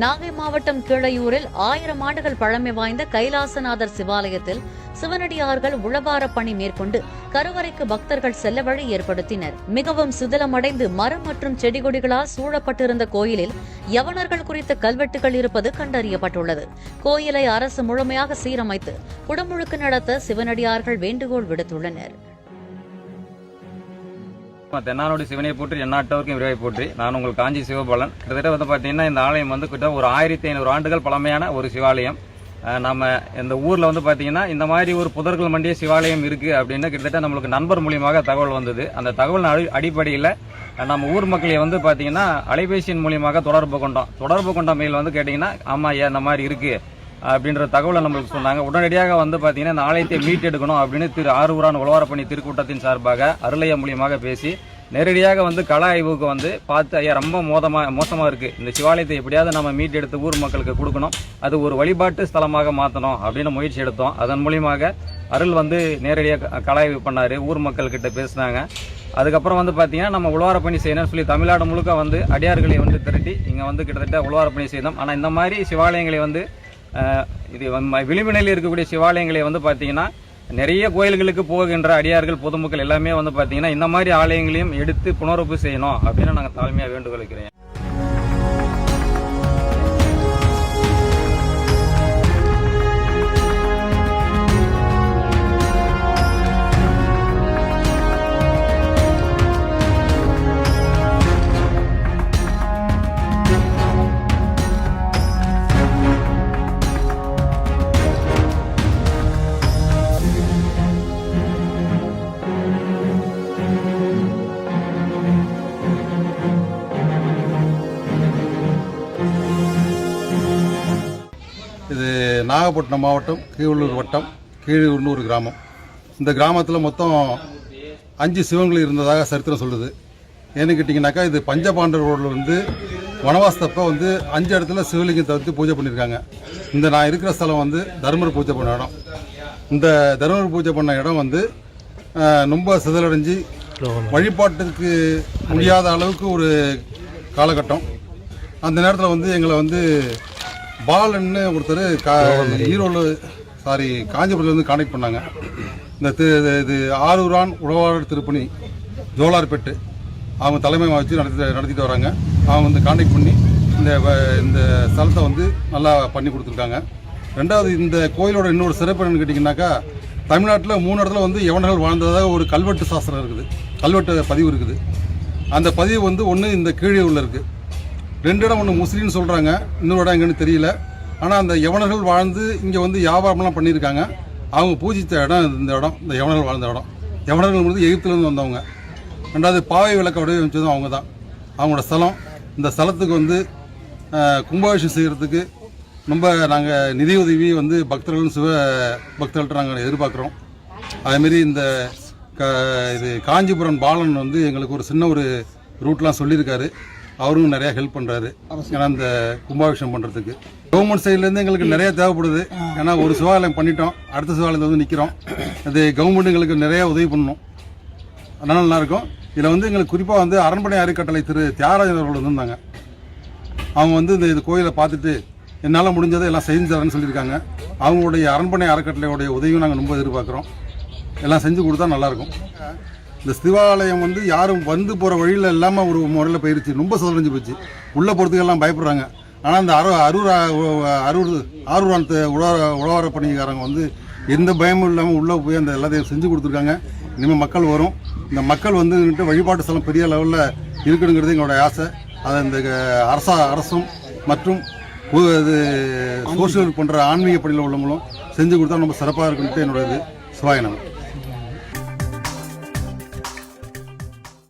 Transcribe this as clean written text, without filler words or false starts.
நாகை மாவட்டம் கீழையூரில் 1000 ஆண்டுகள் பழமை வாய்ந்த கைலாசநாதர் சிவாலயத்தில் சிவனடியார்கள் உழவார பணி மேற்கொண்டு கருவறைக்கு பக்தர்கள் செல்ல வழி ஏற்படுத்தினர். மிகவும் சிதிலமடைந்து மரம் மற்றும் செடிகொடிகளால் சூழப்பட்டிருந்த கோயிலில் யவனர்கள் குறித்த கல்வெட்டுகள் இருப்பது கண்டறியப்பட்டுள்ளது. கோயிலை அரசு முழுமையாக சீரமைத்து குடமுழுக்கு நடத்த சிவனடியார்கள் வேண்டுகோள் விடுத்துள்ளனர். தென்னானோடி சிவனை போற்றி எந்நாட்டவருக்கும் விரைவை போற்றி. நான் உங்கள் காஞ்சி சிவபாலன். கிட்டத்தட்ட வந்து பார்த்தீங்கன்னா இந்த ஆலயம் வந்து கிட்ட ஒரு 1500 ஆண்டுகள் பழமையான ஒரு சிவாலயம். நம்ம இந்த ஊரில் வந்து பார்த்தீங்கன்னா இந்த மாதிரி ஒரு புதர்கள் மண்டிய சிவாலயம் இருக்குது அப்படின்னு கிட்டத்தட்ட நம்மளுக்கு நண்பர் மூலியமாக தகவல் வந்தது. அந்த தகவல் அடிப்படையில் நம்ம ஊர் மக்களை வந்து பார்த்தீங்கன்னா அலைபேசியின் மூலியமாக தொடர்பு கொண்ட மெயில் வந்து கேட்டிங்கன்னா ஆமாம் இந்த மாதிரி இருக்குது அப்படின்ற தகவலை நம்மளுக்கு சொன்னாங்க. உடனடியாக வந்து பார்த்தீங்கன்னா இந்த ஆலயத்தை மீட்டெடுக்கணும் அப்படின்னு திரு ஆரூரான் உழவாரப்பணி திருக்கூட்டத்தின் சார்பாக அருளையா மூலியமாக பேசி நேரடியாக வந்து கள ஆய்வுக்கு வந்து பார்த்து ஐயா ரொம்ப மோசமாக இருக்குது, இந்த சிவாலயத்தை எப்படியாவது நம்ம மீட்டெடுத்து ஊர் மக்களுக்கு கொடுக்கணும், அது ஒரு வழிபாட்டு ஸ்தலமாக மாற்றணும் அப்படின்னு முயற்சி எடுத்தோம். அதன் மூலியமாக அருள் வந்து நேரடியாக கள ஆய்வு பண்ணார், ஊர் மக்கள்கிட்ட பேசினாங்க. அதுக்கப்புறம் வந்து பார்த்தீங்கன்னா நம்ம உழவாரப்பணி செய்யணும்னு சொல்லி தமிழ்நாடு முழுக்க வந்து அடியார்களை வந்து திரட்டி இங்கே வந்து கிட்டத்தட்ட உழவாரப்பணி செய்தோம். ஆனால் இந்த மாதிரி சிவாலயங்களை வந்து இது விளிம்பு நிலையில் இருக்கக்கூடிய சிவாலயங்களை வந்து பார்த்தீங்கன்னா நிறைய கோயில்களுக்கு போகின்ற அடியார்கள் பொதுமக்கள் எல்லாமே வந்து பார்த்தீங்கன்னா இந்த மாதிரி ஆலயங்களையும் எடுத்து புனரமைப்பு செய்யணும் அப்படின்னு நாங்கள் தாழ்மையாக வேண்டுகோள் வைக்கிறேன். இது நாகப்பட்டினம் மாவட்டம் கீழூர் வட்டம் கீழூர்னு ஒரு கிராமம். இந்த கிராமத்தில் மொத்தம் 5 சிவங்கள் இருந்ததாக சரித்திரம் சொல்லுது. ஏன்னு கேட்டிங்கனாக்கா இது பஞ்சபாண்டவர்கள் வந்து வனவாசத்தப்போ வந்து 5 இடத்துல சிவலிங்கத்தை வந்து பூஜை பண்ணியிருக்காங்க. இந்த நான் இருக்கிற ஸ்தலம் வந்து தர்மர் பூஜை பண்ண இடம். இந்த தர்மர் பூஜை பண்ண இடம் வந்து ரொம்ப சிதலடைஞ்சு வழிபாட்டுக்கு முடியாத அளவுக்கு ஒரு காலகட்டம். அந்த நேரத்தில் வந்து எங்களை வந்து பாலன்னு ஒருத்தர் காஞ்சிபுரத்துலேருந்து கான்டாக்ட் பண்ணாங்க. இந்த இது ஆரூரான் உழவாளர் திருப்பணி ஜோலார்பேட்டு அவங்க தலைமை வச்சு நடத்திட்டு வராங்க. அவங்க வந்து கான்டாக்ட் பண்ணி இந்த ஸ்தலத்தை வந்து நல்லா பண்ணி கொடுத்துருக்காங்க. ரெண்டாவது இந்த கோயிலோட இன்னொரு சிறப்பு என்னன்னு கேட்டிங்கனாக்கா தமிழ்நாட்டில் 3 இடத்துல வந்து யவனர்கள் வாழ்ந்ததாக ஒரு கல்வெட்டு சாஸ்திரம் இருக்குது, கல்வெட்டு பதிவு இருக்குது. அந்த பதிவு வந்து ஒன்று இந்த கீழையூரில் இருக்குது, 2 இடம் ஒன்று முஸ்லீம்னு சொல்கிறாங்க, இன்னொரு இடம் எங்கன்னு தெரியல. ஆனால் அந்த யவனர்கள் வாழ்ந்து இங்கே வந்து வியாபாரம்லாம் பண்ணியிருக்காங்க. அவங்க பூஜித்த இடம் இந்த இடம், இந்த யவனர்கள் வாழ்ந்த இடம். யவனர்கள் வந்து எகிப்துலேருந்து வந்தவங்க. ரெண்டாவது பாவை விளக்க வடிவமைச்சதும் அவங்க தான், அவங்களோட ஸ்தலம். இந்த ஸ்தலத்துக்கு வந்து கும்பாபிஷேகம் செய்கிறதுக்கு ரொம்ப நாங்கள் நிதியுதவி வந்து பக்தர்கள் சிவ பக்தர்கள்ட்ட நாங்கள் எதிர்பார்க்குறோம். அதேமாரி இந்த இது காஞ்சிபுரம் பாலன் வந்து எங்களுக்கு ஒரு சின்ன ஒரு ரூட்லாம் சொல்லியிருக்காரு. அவரும் நிறையா ஹெல்ப் பண்ணுறாரு. ஏன்னா இந்த கும்பாபிஷேகம் பண்ணுறதுக்கு கவர்மெண்ட் சைட்லேருந்து எங்களுக்கு நிறையா தேவைப்படுது. ஏன்னா ஒரு சிவாலயம் பண்ணிட்டோம், அடுத்த சிவாலயத்தில் வந்து நிற்கிறோம். அது கவர்மெண்ட் எங்களுக்கு நிறையா உதவி பண்ணணும், அதனால் நல்லாயிருக்கும். இதில் வந்து எங்களுக்கு குறிப்பாக வந்து அரண்மனை அறக்கட்டளை திரு தியாகராஜன் அவர்கள் வந்திருந்தாங்க. அவங்க வந்து இந்த கோயிலை பார்த்துட்டு என்னால் முடிஞ்சதை எல்லாம் செஞ்சு தரேன்னு சொல்லியிருக்காங்க. அவங்களுடைய அரண்மனை அறக்கட்டளையோடைய உதவியும் நாங்கள் ரொம்ப எதிர்பார்க்குறோம். எல்லாம் செஞ்சு கொடுத்தா நல்லாயிருக்கும். இந்த சிவாலயம் வந்து யாரும் வந்து போகிற வழியில் இல்லாமல் ஒரு முறையில் போயிடுச்சு, ரொம்ப சிதறஞ்சு போச்சு. உள்ளே போகிறதுக்கெல்லாம் பயப்படுறாங்க. ஆனால் இந்த ஆரூரான் உழவார பணிக்காரங்க வந்து எந்த பயமும் இல்லாமல் உள்ளே போய் அந்த எல்லாத்தையும் செஞ்சு கொடுத்துருக்காங்க. இனிமேல் மக்கள் வரும். இந்த மக்கள் வந்து வழிபாட்டு ஸ்தலம் பெரிய லெவலில் இருக்கணுங்கிறது எங்களோட ஆசை. அதை இந்த அரசும் மற்றும் சோசியல் போன்ற ஆன்மீக பணியில் உள்ளவங்களும் செஞ்சு கொடுத்தா ரொம்ப சிறப்பாக இருக்குன்ட்டு என்னோட இது. சிவாய நமः.